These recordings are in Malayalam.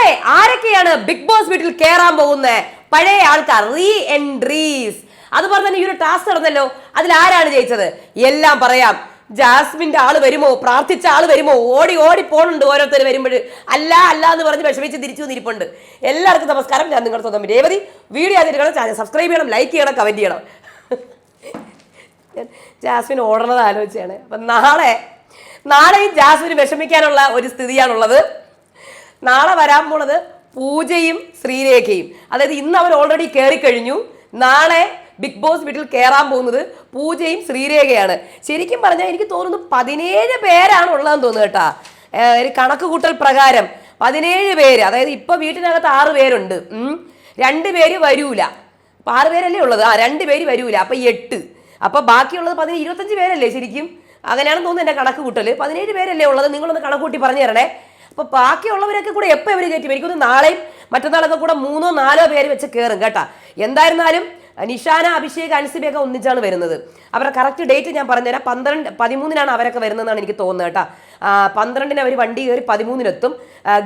നാളെ ആരൊക്കെയാണ് ബിഗ് ബോസ് വീട്ടിൽ കയറാൻ പോകുന്നത്? പഴയ ആൾക്കാർ, റീ എൻട്രീസ്. അതുപോലെ തന്നെ ഈ ഒരു ടാസ്ക് നടന്നല്ലോ, അതിൽ ആരാണ് ജയിച്ചത്? എല്ലാം പറയാം. ജാസ്മിന്റെ ആള് വരുമോ? പ്രാർത്ഥിച്ച ആള് വരുമോ? ഓടി ഓടി പോണുണ്ട് ഓരോരുത്തർ വരുമ്പോൾ. അല്ല അല്ല എന്ന് പറഞ്ഞ് വിഷമിച്ച് തിരിച്ചു വന്നിരിപ്പുണ്ട്. എല്ലാവർക്കും നമസ്കാരം. ഞാൻ നിങ്ങളുടെ സ്വന്തം രേവതി. വീഡിയോ ആദ്യം ചാനൽ സബ്സ്ക്രൈബ് ചെയ്യണം, ലൈക്ക് ചെയ്യണം, കമന്റ് ചെയ്യണം. ജാസ്മിൻ ഓടണത് ആലോചിച്ചാണ്. അപ്പം നാളെ ജാസ്മിന് വിഷമിക്കാനുള്ള ഒരു സ്ഥിതിയാണുള്ളത്. നാളെ വരാൻ പോണത് പൂജയും ശ്രീരേഖയും. അതായത് ഇന്ന് അവർ ഓൾറെഡി കയറിക്കഴിഞ്ഞു. നാളെ ബിഗ് ബോസ് വീട്ടിൽ കയറാൻ പോകുന്നത് പൂജയും ശ്രീരേഖയാണ്. ശരിക്കും പറഞ്ഞാൽ എനിക്ക് തോന്നുന്നു 17 പേരാണ് ഉള്ളതെന്ന് തോന്നുന്നു കേട്ടാ. ഒരു കണക്ക് കൂട്ടൽ പ്രകാരം 17 പേര്. അതായത് ഇപ്പൊ വീട്ടിനകത്ത് 6 പേരുണ്ട്. 2 പേര് വരൂല. 6 പേരല്ലേ ഉള്ളത്. 2 പേര് വരൂല. അപ്പൊ 8. അപ്പൊ ബാക്കിയുള്ളത് 25 പേരല്ലേ ശരിക്കും? അങ്ങനെയാണെന്ന് തോന്നുന്നു എന്റെ കണക്ക് കൂട്ടല്. 17 പേരല്ലേ ഉള്ളത്. നിങ്ങളൊന്ന് കണക്ക് കൂട്ടി പറഞ്ഞു തരണേ. അപ്പൊ ബാക്കിയുള്ളവരൊക്കെ കൂടെ എപ്പോൾ ഇവർ കയറ്റും? എനിക്കൊന്ന് നാളെയും മറ്റന്നാളൊക്കെ കൂടെ 3 or 4 പേര് വെച്ച് കയറും കേട്ടാ. എന്തായിരുന്നാലും നിഷാന, അഭിഷേക്, അൻസിബയൊക്കെ ഒന്നിച്ചാണ് വരുന്നത്. അവരുടെ കറക്റ്റ് ഡേറ്റ് ഞാൻ പറഞ്ഞുതരാം. 13-13 അവരൊക്കെ വരുന്നതെന്നാണ് എനിക്ക് തോന്നുന്നത് കേട്ടാ. 12 അവർ വണ്ടി കയറി 13 എത്തും.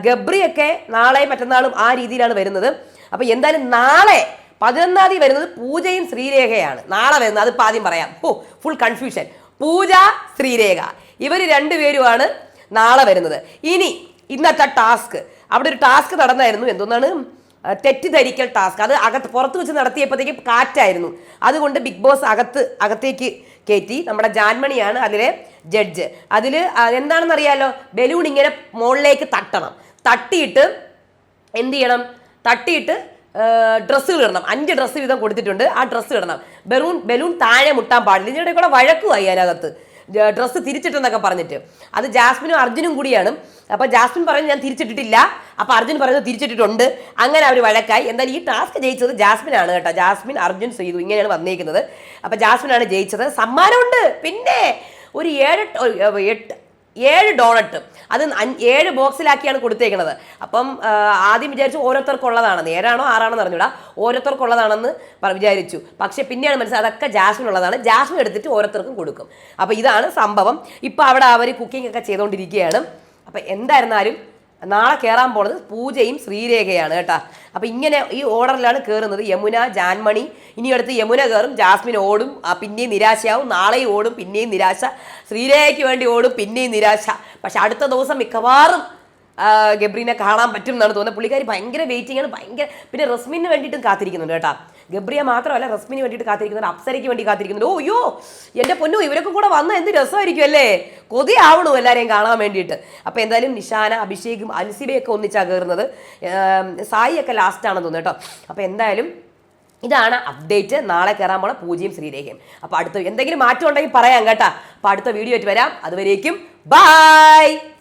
ഗബ്രിയൊക്കെ നാളെയും മറ്റന്നാളും ആ രീതിയിലാണ് വരുന്നത്. അപ്പൊ എന്തായാലും നാളെ 11 വരുന്നത് പൂജയും ശ്രീരേഖയാണ്. നാളെ വരുന്നത്, അതിപ്പോൾ ആദ്യം പറയാം. Full confusion. പൂജ, ശ്രീരേഖ, ഇവർ 2 പേരുമാണ് നാളെ വരുന്നത്. ഇനി ഇന്നത്തെ ടാസ്ക്, അവിടെ ഒരു ടാസ്ക് നടന്നായിരുന്നു. എന്തോന്നാണ്? തെറ്റിദ്ധരിക്കൽ ടാസ്ക്. അത് പുറത്ത് വെച്ച് നടത്തിയപ്പോഴത്തേക്ക് കാറ്റായിരുന്നു. അതുകൊണ്ട് ബിഗ് ബോസ് അകത്തേക്ക് കയറ്റി. നമ്മുടെ ജാൻമണിയാണ് അതിലെ ജഡ്ജ്. അതിൽ എന്താണെന്ന് അറിയാലോ, ബലൂൺ ഇങ്ങനെ മുകളിലേക്ക് തട്ടണം. തട്ടിയിട്ട് എന്ത് ചെയ്യണം? ഡ്രസ്സുകൾ ഇടണം. 5 ഡ്രസ്സ് വീതം കൊടുത്തിട്ടുണ്ട്. ആ ഡ്രസ്സ് ഇടണം. ബലൂൺ താഴെ മുട്ടാൻ പാടില്ല. ഇതിനിടെ കൂടെ വഴക്കുമായി അതിനകത്ത്. ഡ്രസ്സ് തിരിച്ചിട്ടെന്നൊക്കെ പറഞ്ഞിട്ട്. അത് ജാസ്മിനും അർജുനും കൂടിയാണ്. അപ്പൊ ജാസ്മിൻ പറയുന്നത് ഞാൻ തിരിച്ചിട്ടിട്ടില്ല, അപ്പൊ അർജുൻ പറയുന്നത് തിരിച്ചിട്ടിട്ടുണ്ട്. അങ്ങനെ അവർ വഴക്കായി. എന്തായാലും ഈ ടാസ്ക് ജയിച്ചത് ജാസ്മിനാണ് കേട്ടോ. ജാസ്മിൻ, അർജുൻ, ശ്രീതു ഇങ്ങനെയാണ് വന്നേക്കുന്നത്. അപ്പൊ ജാസ്മിനാണ് ജയിച്ചത്. സമ്മാനമുണ്ട്. പിന്നെ ഒരു 7 ഡോണറ്റ്. അത് 7 ബോക്സിലാക്കിയാണ് കൊടുത്തേക്കുന്നത്. അപ്പം ആദ്യം വിചാരിച്ചു ഓരോരുത്തർക്കുള്ളതാണെന്ന്. 7 ആണോ 6 ആണോ അറിഞ്ഞൂടാ. ഓരോരുത്തർക്കുള്ളതാണെന്ന് വിചാരിച്ചു. പക്ഷെ പിന്നെയാണ് മനസ്സിലായത് അതൊക്കെ ജാസ്മിൻ ഉള്ളതാണ്. ജാസ്മിൻ എടുത്തിട്ട് ഓരോരുത്തർക്കും കൊടുക്കും. അപ്പൊ ഇതാണ് സംഭവം. ഇപ്പൊ അവിടെ അവർ കുക്കിംഗ് ഒക്കെ ചെയ്തുകൊണ്ടിരിക്കുകയാണ്. അപ്പൊ എന്തായിരുന്നാലും നാളെ കയറാൻ പോണത് പൂജയും ശ്രീരേഖയാണ് കേട്ടാ. അപ്പൊ ഇങ്ങനെ ഈ ഓർഡറിലാണ് കയറുന്നത്. യമുന, ജാൻമണി, ഇനി അടുത്ത് യമുന കയറും, ജാസ്മിൻ ഓടും, പിന്നെയും നിരാശയാവും. നാളെയും ഓടും, പിന്നെയും നിരാശ. ശ്രീരേഖയ്ക്ക് വേണ്ടി ഓടും, പിന്നെയും നിരാശ. പക്ഷെ അടുത്ത ദിവസം മിക്കവാറും ഗബ്രീനെ കാണാൻ പറ്റും എന്നാണ് തോന്നുന്നത്. പുള്ളിക്കാരി ഭയങ്കര വെയിറ്റിംഗ് ആണ്. പിന്നെ റസ്മിന് വേണ്ടിയിട്ടും കാത്തിരിക്കുന്നുണ്ട് കേട്ടാ. ഗബ്രിയ മാത്രമല്ല, റസ്മിന് വേണ്ടിയിട്ട് കാത്തിരിക്കുന്നുണ്ട്, അപ്സരയ്ക്ക് വേണ്ടി കാത്തിരിക്കുന്നുണ്ട്. അയ്യോ എൻ്റെ പൊന്നു, ഇവരൊക്കെ കൂടെ വന്ന എന്ത് രസമായിരിക്കും അല്ലേ? കൊതിയാവണു എല്ലാവരെയും കാണാൻ വേണ്ടിയിട്ട്. അപ്പോൾ എന്തായാലും നിഷാന, അഭിഷേകും അൻസിബയൊക്കെ ഒന്നിച്ചാണ് കയറുന്നത്. സായിയൊക്കെ ലാസ്റ്റാണെന്ന് തോന്നുന്നു കേട്ടോ. അപ്പോൾ എന്തായാലും ഇതാണ് അപ്ഡേറ്റ്. നാളെ കയറാൻ പോണ പൂജയും ശ്രീരേഖയും. അപ്പോൾ അടുത്ത എന്തെങ്കിലും മാറ്റം ഉണ്ടെങ്കിൽ പറയാം കേട്ടാ. അപ്പോൾ അടുത്ത വീഡിയോ ആയിട്ട് വരാം. അതുവരേക്കും ബൈ.